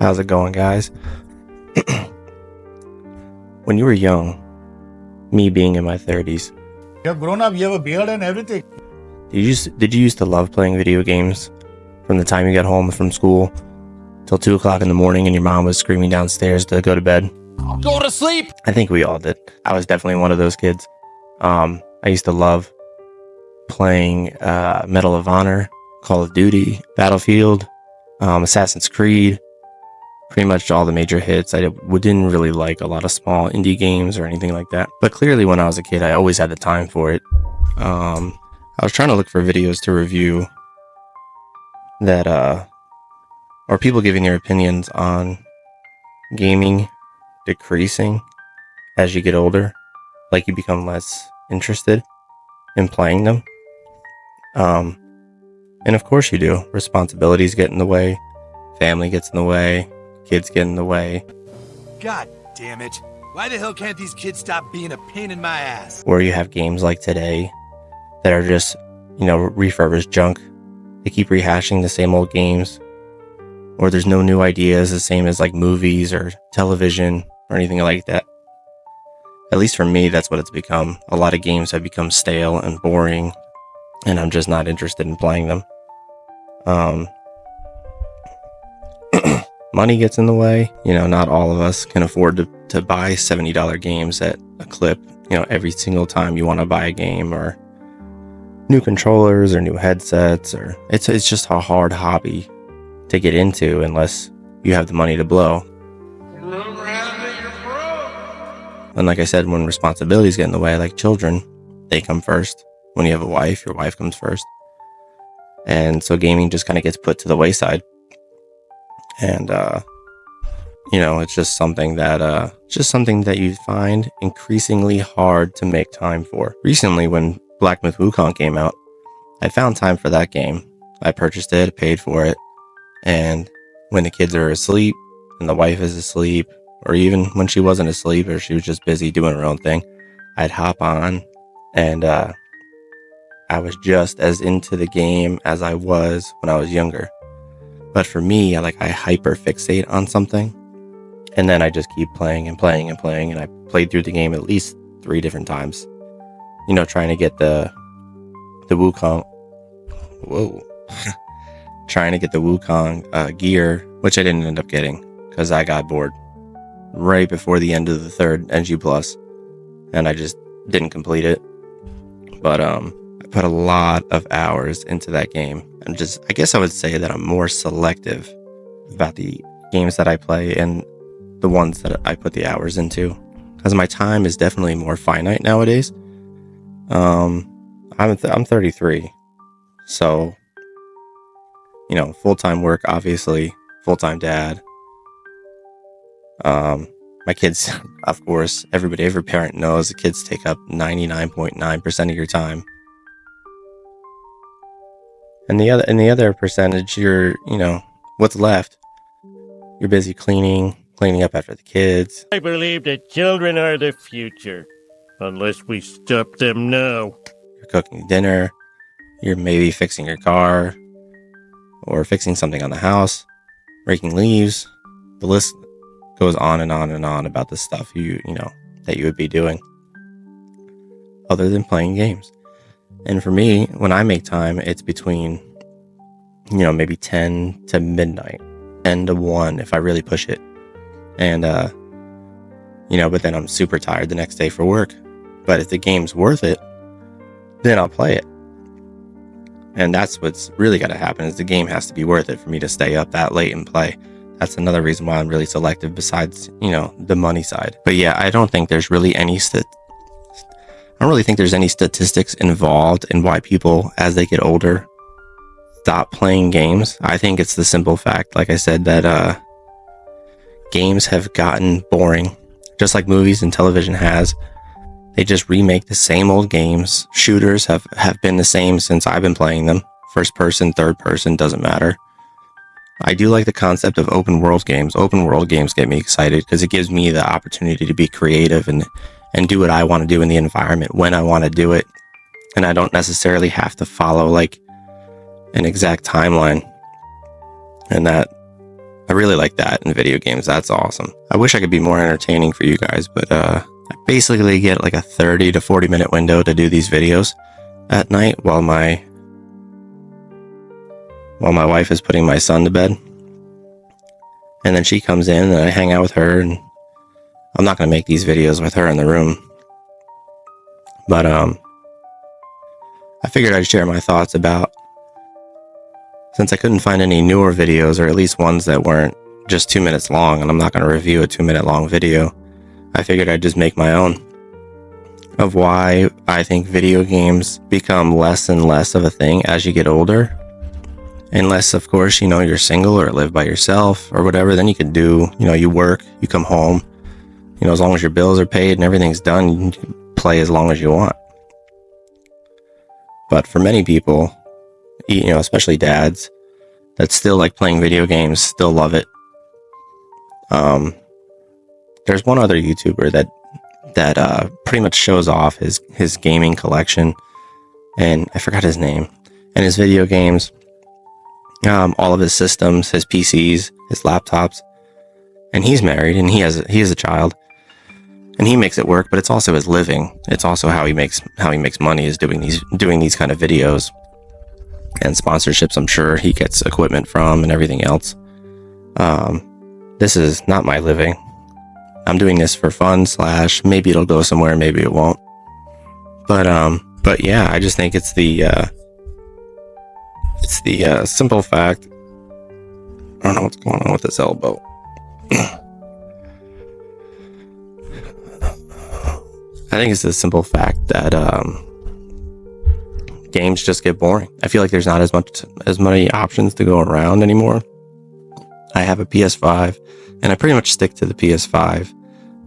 How's it going, guys? When you were young, me being in my 30s, You have grown up, you have a beard and everything. did you used to love playing video games from the time you got home from school till 2 o'clock in the morning and your mom was screaming downstairs to go to bed? Go to sleep! I think we all did. I was definitely one of those kids. I used to love playing Medal of Honor, Call of Duty, Battlefield, Assassin's Creed, pretty much all the major hits. I didn't really like a lot of small indie games or anything like that. But clearly when I was a kid, I always had the time for it. I was trying to look for videos to review that, or people giving their opinions on gaming decreasing as you get older, like you become less interested in playing them. And of course you do. Responsibilities get in the way, family gets in the way, kids get in the way. God damn it. Why the hell can't these kids stop being a pain in my ass? Or you have games like today that are just, refurbished junk. They keep rehashing the same old games. Or there's no new ideas, the same as like movies or television or anything like that. At least for me, that's what it's become. A lot of games have become stale and boring, and I'm just not interested in playing them. Money gets in the way. Not all of us can afford to buy $70 games at a clip, every single time you want to buy a game, or new controllers or new headsets, or it's just a hard hobby to get into unless you have the money to blow. And like I said, when responsibilities get in the way, like children, they come first. When you have a wife, your wife comes first. And so gaming just kind of gets put to the wayside. And, it's just something that you find increasingly hard to make time for. Recently, when Black Myth Wukong came out, I found time for that game. I purchased it, paid for it. And when the kids are asleep and the wife is asleep, or even when she wasn't asleep or she was just busy doing her own thing, I'd hop on, and I was just as into the game as I was when I was younger. But for me, I hyper fixate on something, and then I just keep playing and playing and playing, and I played through the game at least 3 different times. Trying to get the Wukong. Whoa. Trying to get the Wukong gear, which I didn't end up getting because I got bored right before the end of the 3rd NG Plus, and I just didn't complete it. But I put a lot of hours into that game. I guess I would say that I'm more selective about the games that I play and the ones that I put the hours into, because my time is definitely more finite nowadays. I'm 33, so full-time work, obviously, full-time dad. My kids, of course, every parent knows the kids take up 99.9% of your time. And the other percentage, what's left, you're busy cleaning up after the kids. I believe that children are the future, unless we stop them now. You're cooking dinner, you're maybe fixing your car, or fixing something on the house, raking leaves. The list goes on and on and on about the stuff that you would be doing other than playing games. And for me, when I make time, it's between maybe 10 to midnight, 10 to 1 if I really push it. And but then I'm super tired the next day for work. But if the game's worth it, then I'll play it. And that's what's really got to happen, is the game has to be worth it for me to stay up that late and play. That's another reason why I'm really selective, besides, the money side. But yeah, I don't think there's really any statistics involved in why people, as they get older, stop playing games. I think it's the simple fact, like I said, that games have gotten boring, just like movies and television has. They just remake the same old games. Shooters have been the same since I've been playing them. First person, third person, doesn't matter. I do like the concept of open world games. Open world games get me excited because it gives me the opportunity to be creative and do what I want to do in the environment when I want to do it. And I don't necessarily have to follow an exact timeline. And that I really like that in video games. That's awesome. I wish I could be more entertaining for you guys, but I basically get like a 30 to 40 minute window to do these videos at night while my wife is putting my son to bed. And then she comes in and I hang out with her, and I'm not going to make these videos with her in the room. But I figured I'd share my thoughts about, since I couldn't find any newer videos, or at least ones that weren't just 2 minutes long, and I'm not going to review a 2-minute long video, I figured I'd just make my own of why I think video games become less and less of a thing as you get older. Unless, of course, you're single or live by yourself or whatever, then you can do, you work, you come home, as long as your bills are paid and everything's done, you can play as long as you want. But for many people, especially dads that still like playing video games, still love it. There's one other YouTuber that pretty much shows off his gaming collection, and I forgot his name, and his video games, all of his systems, his PCs, his laptops, and he's married and he has a child, and he makes it work. But it's also his living. It's also how he makes money, is doing these kind of videos. And sponsorships, I'm sure he gets equipment from and everything else. This is not my living. I'm doing this for fun / maybe it'll go somewhere, maybe it won't. But yeah, I just think it's the simple fact. I don't know what's going on with this elbow. I think it's the simple fact that games just get boring. I feel like there's not as many options to go around anymore. I have a PS5, and I pretty much stick to the PS5.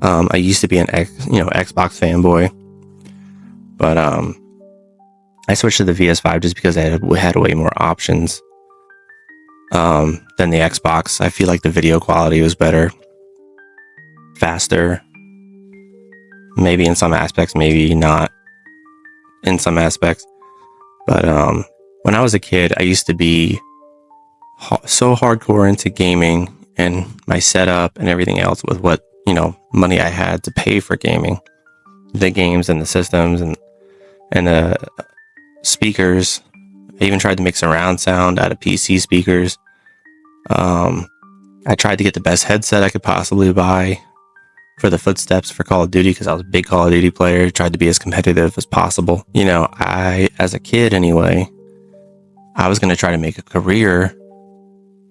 I used to be an Xbox fanboy, but I switched to the PS5 just because I had way more options than the Xbox. I feel like the video quality was better, faster. Maybe in some aspects, maybe not in some aspects. But when I was a kid, I used to be so hardcore into gaming and my setup and everything else with what, money I had to pay for gaming. The games and the systems and the speakers. I even tried to make surround sound out of PC speakers. I tried to get the best headset I could possibly buy for the footsteps for Call of Duty, because I was a big Call of Duty player. Tried to be as competitive as possible. As a kid anyway, I was going to try to make a career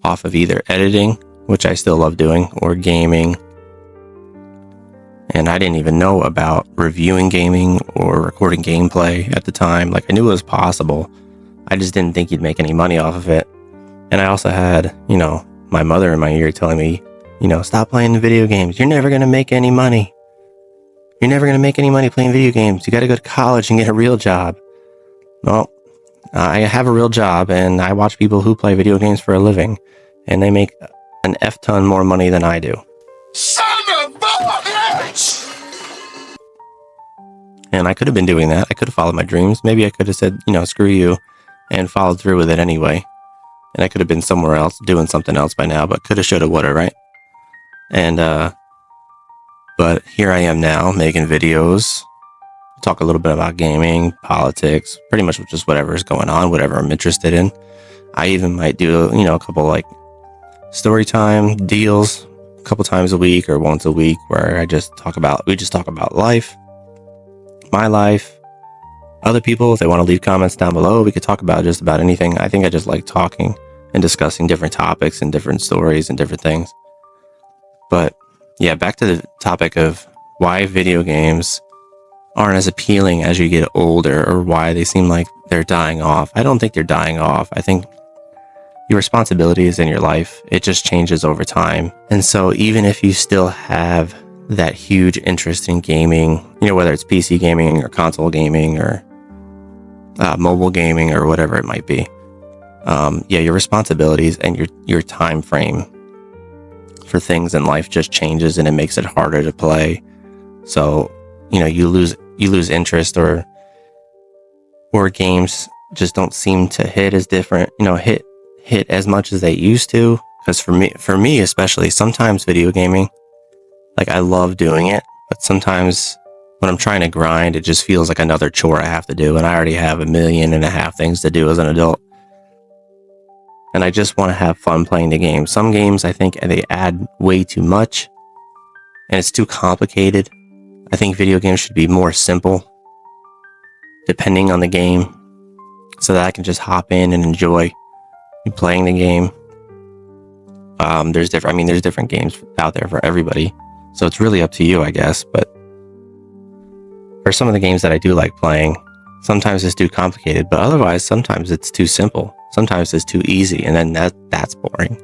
off of either editing, which I still love doing, or gaming. And I didn't even know about reviewing gaming or recording gameplay at the time. Like, I knew it was possible. I just didn't think you'd make any money off of it. And I also had, my mother in my ear telling me, stop playing video games. You're never going to make any money. You're never going to make any money playing video games. You got to go to college and get a real job. Well, I have a real job, and I watch people who play video games for a living, and they make an F-ton more money than I do. Son of a bitch! And I could have been doing that. I could have followed my dreams. Maybe I could have said, screw you, and followed through with it anyway. And I could have been somewhere else doing something else by now, but coulda, shoulda, woulda, right? And, but here I am now making videos, talk a little bit about gaming, politics, pretty much just whatever is going on, whatever I'm interested in. I even might do, a couple like story time deals a couple times a week or once a week where we just talk about life, my life, other people. If they want to leave comments down below, we could talk about just about anything. I think I just like talking and discussing different topics and different stories and different things. But yeah, back to the topic of why video games aren't as appealing as you get older, or why they seem like they're dying off. I don't think they're dying off. I think your responsibilities in your life, it just changes over time. And so even if you still have that huge interest in gaming, whether it's PC gaming or console gaming or mobile gaming or whatever it might be, your responsibilities and your time frame for things in life just changes, and it makes it harder to play. So, you lose interest, or games just don't seem to hit as different, hit as much as they used to. Because for me especially, sometimes video gaming, like I love doing it, but sometimes when I'm trying to grind, it just feels like another chore I have to do, and I already have 1.5 million things to do as an adult. And I just want to have fun playing the game. Some games, I think they add way too much, and it's too complicated. I think video games should be more simple, depending on the game, so that I can just hop in and enjoy playing the game. There's different games out there for everybody, so it's really up to you, I guess. But for some of the games that I do like playing, sometimes it's too complicated, but otherwise, sometimes it's too simple. Sometimes it's too easy, and then that's boring.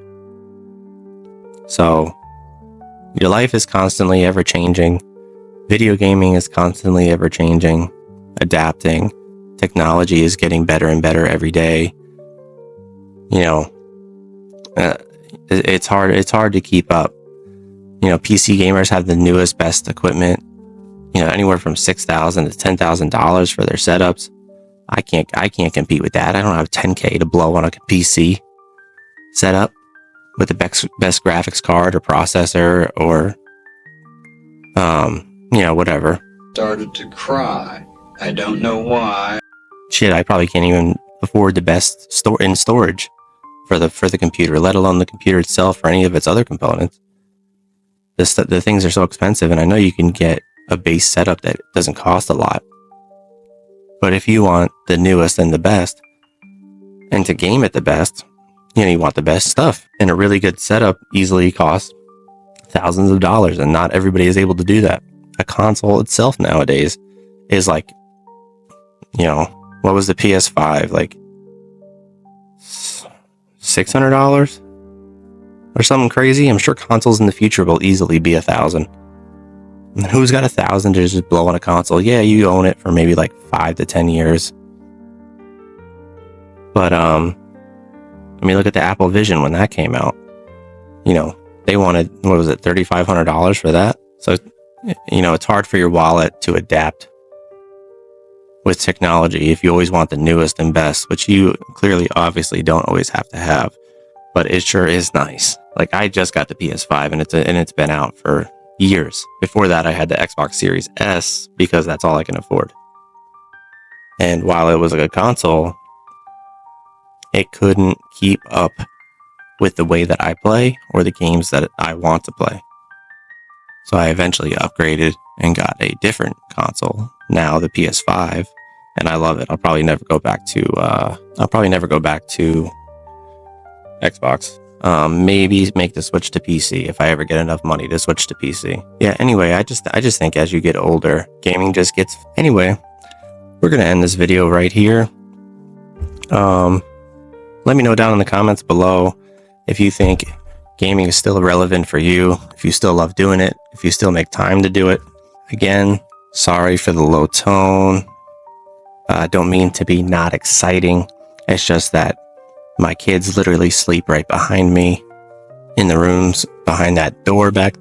So, your life is constantly ever changing. Video gaming is constantly ever changing, adapting. Technology is getting better and better every day. You know, it's hard to keep up. You know, PC gamers have the newest, best equipment. You know, anywhere from $6,000 to $10,000 for their setups. I can't compete with that. I don't have $10K to blow on a PC setup with the best graphics card or processor or whatever. Started to cry. I don't know why. Shit, I probably can't even afford the best storage for the computer, let alone the computer itself or any of its other components. The things are so expensive, and I know you can get a base setup that doesn't cost a lot. But if you want the newest and the best, and to game at the best, you want the best stuff. And a really good setup easily costs thousands of dollars, and not everybody is able to do that. A console itself nowadays is like, what was the PS5? Like $600 or something crazy. I'm sure consoles in the future will easily be $1,000. And who's got $1,000 to just blow on a console? Yeah, you own it for maybe like 5 to 10 years. But look at the Apple Vision when that came out. They wanted, what was it, $3,500 for that? So, it's hard for your wallet to adapt with technology if you always want the newest and best, which you clearly, obviously don't always have to have. But it sure is nice. Like, I just got the PS5 and it's been out for years. Before that, I had the Xbox Series S because that's all I can afford. And while it was a good console, it couldn't keep up with the way that I play or the games that I want to play. So I eventually upgraded and got a different console, now the PS5, and I love it. I'll probably never go back to Xbox. Maybe make the switch to PC if I ever get enough money to switch to PC. Yeah, anyway, I just think as you get older, gaming just gets... Anyway, we're going to end this video right here. Let me know down in the comments below if you think gaming is still relevant for you, if you still love doing it, if you still make time to do it. Again, sorry for the low tone. I don't mean to be not exciting. It's just that my kids literally sleep right behind me in the rooms behind that door back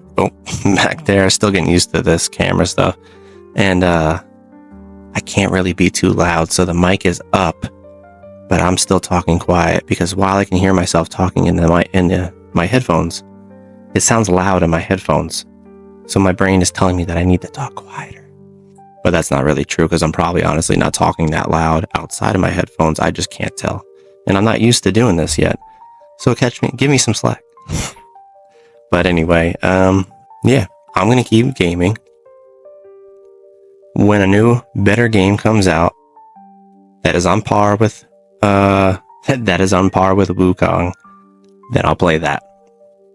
there. Still getting used to this camera stuff. And I can't really be too loud, so the mic is up, but I'm still talking quiet because while I can hear myself talking in my headphones, it sounds loud in my headphones. So my brain is telling me that I need to talk quieter. But that's not really true because I'm probably honestly not talking that loud outside of my headphones. I just can't tell. And I'm not used to doing this yet. So give me some slack. But anyway, yeah, I'm going to keep gaming. When a new, better game comes out that is on par with Wukong, then I'll play that.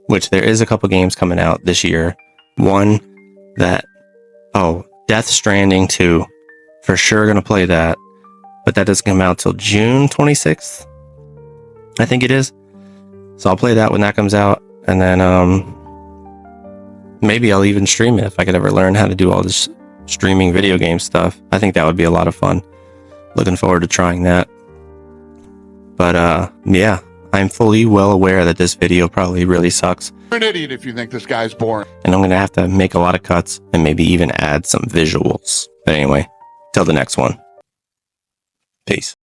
Which there is a couple games coming out this year. One that, Death Stranding 2. For sure going to play that. But that doesn't come out till June 26th. I think it is. So I'll play that when that comes out. And then maybe I'll even stream it if I could ever learn how to do all this streaming video game stuff. I think that would be a lot of fun. Looking forward to trying that. But yeah, I'm fully well aware that this video probably really sucks. You're an idiot if you think this guy's boring. And I'm going to have to make a lot of cuts and maybe even add some visuals. But anyway, till the next one. Peace.